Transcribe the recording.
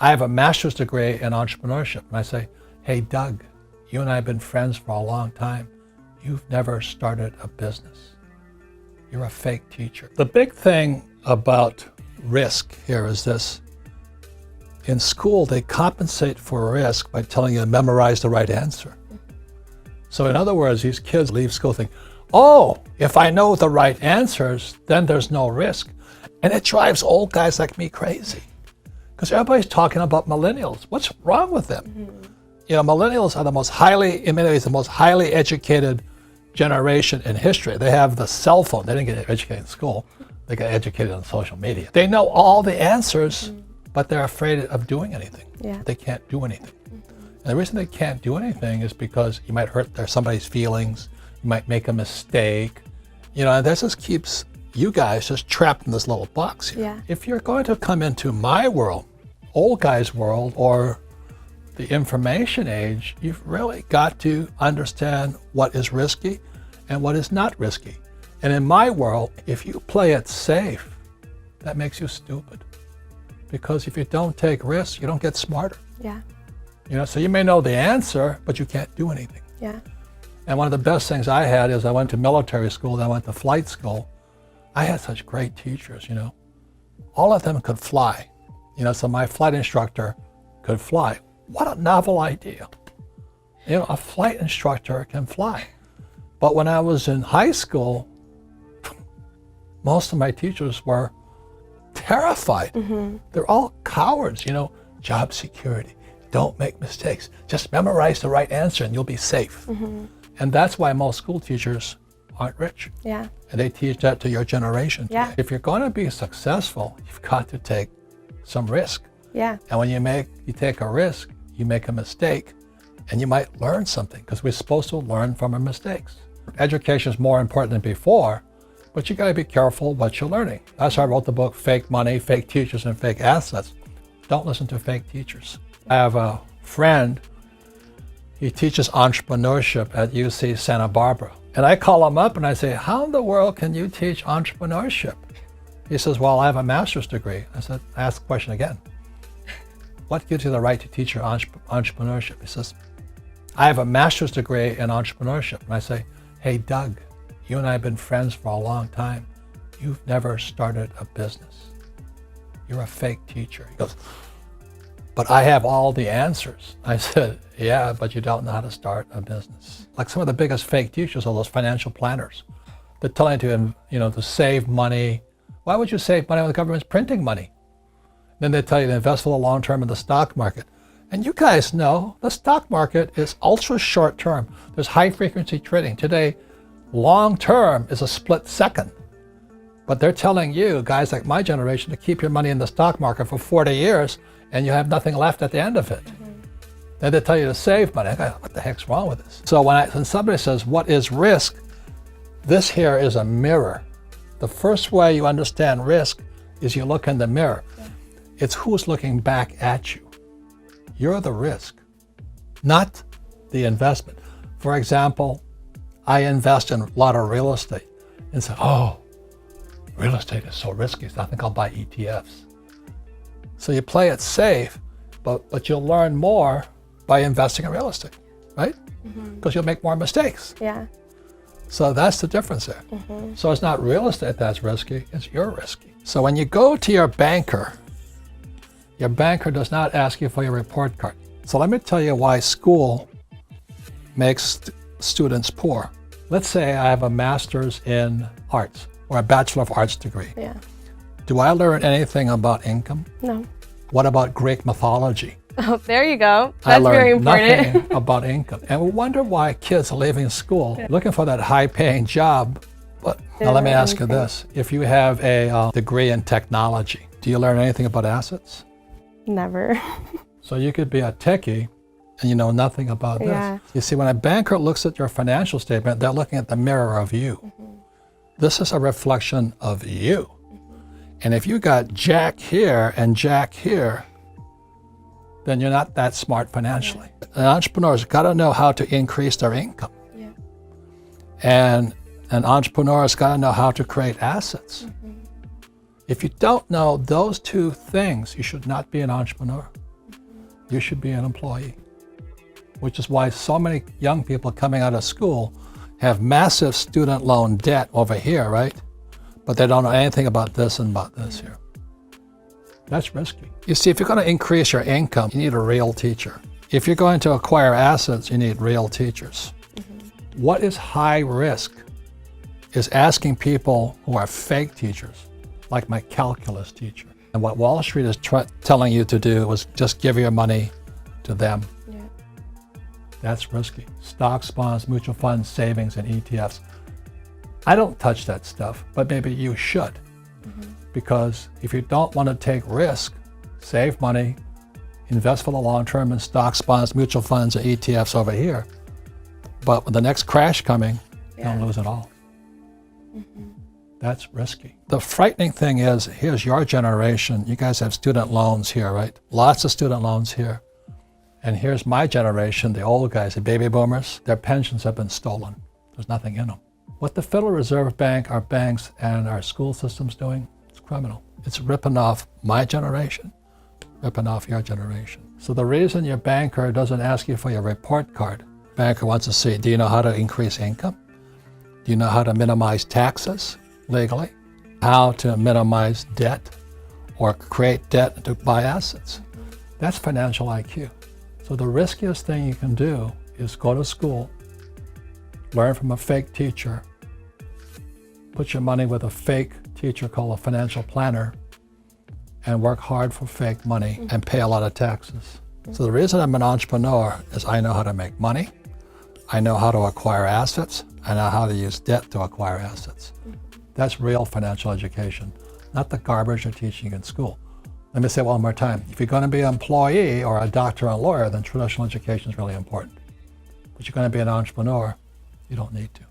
I have a master's degree in entrepreneurship. And I say, hey, Doug, you and I have been friends for a long time. You've never started a business. You're a fake teacher. The big thing about risk here is this. In school, they compensate for risk by telling you to memorize the right answer. So in other words, these kids leave school thinking, oh, if I know the right answers, then there's no risk. And it drives old guys like me crazy. Because everybody's talking about millennials. What's wrong with them? You know, millennials are the most highly educated generation in history. They have the cell phone. They didn't get educated in school. They got educated on social media. They know all the answers, but they're afraid of doing anything. Yeah. They can't do anything. And the reason they can't do anything is because you might hurt somebody's feelings. You might make a mistake. You know, and that just keeps you guys just trapped in this little box here. Yeah. If you're going to come into my world, old guy's world, or the information age, you've really got to understand what is risky and what is not risky. And in my world, if you play it safe, that makes you stupid. Because if you don't take risks, you don't get smarter. Yeah. You know, so you may know the answer, but you can't do anything. Yeah. And one of the best things I had is I went to military school, then I went to flight school. I had such great teachers, you know. All of them could fly. You know, so my flight instructor could fly. What a novel idea. You know, a flight instructor can fly. But when I was in high school, most of my teachers were terrified. They're all cowards, you know, job security. Don't make mistakes. Just memorize the right answer and you'll be safe. And that's why most school teachers aren't rich. Yeah. And they teach that to your generation. Yeah. If you're going to be successful, you've got to take some risk. Yeah. And when you take a risk, you make a mistake, and you might learn something, because we're supposed to learn from our mistakes. Education is more important than before, but you got to be careful what you're learning. That's why I wrote the book, Fake Money, Fake Teachers, and Fake Assets. Don't listen to fake teachers. I have a friend, he teaches entrepreneurship at UC Santa Barbara. And I call him up and I say, how in the world can you teach entrepreneurship? He says, well, I have a master's degree. I said, ask the question again. What gives you the right to teach your entrepreneurship? He says, I have a master's degree in entrepreneurship. And I say, hey, Doug, you and I have been friends for a long time. You've never started a business. You're a fake teacher. He goes, but I have all the answers. I said, yeah, but you don't know how to start a business. Like some of the biggest fake teachers are those financial planners. They're telling you to save money. Why would you save money when the government's printing money? Then they tell you to invest for the long term in the stock market. And you guys know the stock market is ultra short term. There's high frequency trading. Today, long term is a split second. But they're telling you, guys like my generation, to keep your money in the stock market for 40 years and you have nothing left at the end of it. Then they tell you to save money. I go, what the heck's wrong with this? So when somebody says, what is risk? This here is a mirror. The first way you understand risk is you look in the mirror. It's who's looking back at you. You're the risk, not the investment. For example, I invest in a lot of real estate and say, oh, real estate is so risky, so I think I'll buy ETFs. So you play it safe, but you'll learn more by investing in real estate, right? Because you'll make more mistakes. Yeah. So that's the difference there. So it's not real estate that's risky, it's you're risky. So when you go to your banker does not ask you for your report card. So let me tell you why school makes students poor. Let's say I have a master's in arts or a Bachelor of Arts degree. Yeah. Do I learn anything about income? No. What about Greek mythology? Oh, there you go. That's very important. I learned nothing about income. And we wonder why kids are leaving school looking for that high-paying job. But now let me ask you this. If you have a degree in technology, do you learn anything about assets? Never. So you could be a techie and you know nothing about this. You see, when a banker looks at your financial statement, they're looking at the mirror of you. This is a reflection of you. And if you got Jack here and Jack here, then you're not that smart financially. An entrepreneur's got to know how to increase their income. And an entrepreneur's got to know how to create assets. If you don't know those two things, you should not be an entrepreneur. you should be an employee. Which is why so many young people coming out of school have massive student loan debt over here, right? But they don't know anything about this and about this here. That's risky. You see, if you're going to increase your income, you need a real teacher. If you're going to acquire assets, you need real teachers. What is high risk is asking people who are fake teachers, like my calculus teacher. And what Wall Street is telling you to do is just give your money to them. Yeah. That's risky. Stocks, bonds, mutual funds, savings, and ETFs. I don't touch that stuff, but maybe you should. Because if you don't want to take risk, save money, invest for the long term in stocks, bonds, mutual funds, and ETFs over here. But with the next crash coming, you'll lose it all. That's risky. The frightening thing is, here's your generation. You guys have student loans here, right? Lots of student loans here. And here's my generation, the old guys, the baby boomers. Their pensions have been stolen. There's nothing in them. What the Federal Reserve Bank, our banks, and our school system's doing, it's criminal. It's ripping off my generation, ripping off your generation. So the reason your banker doesn't ask you for your report card, banker wants to see, do you know how to increase income? Do you know how to minimize taxes legally? How to minimize debt or create debt to buy assets? That's financial IQ. So the riskiest thing you can do is go to school, learn from a fake teacher, put your money with a fake teacher called a financial planner, and work hard for fake money and pay a lot of taxes. So the reason I'm an entrepreneur is I know how to make money, I know how to acquire assets, I know how to use debt to acquire assets. That's real financial education, not the garbage you're teaching in school. Let me say it one more time. If you're going to be an employee or a doctor or a lawyer, then traditional education is really important. But you're going to be an entrepreneur, you don't need to.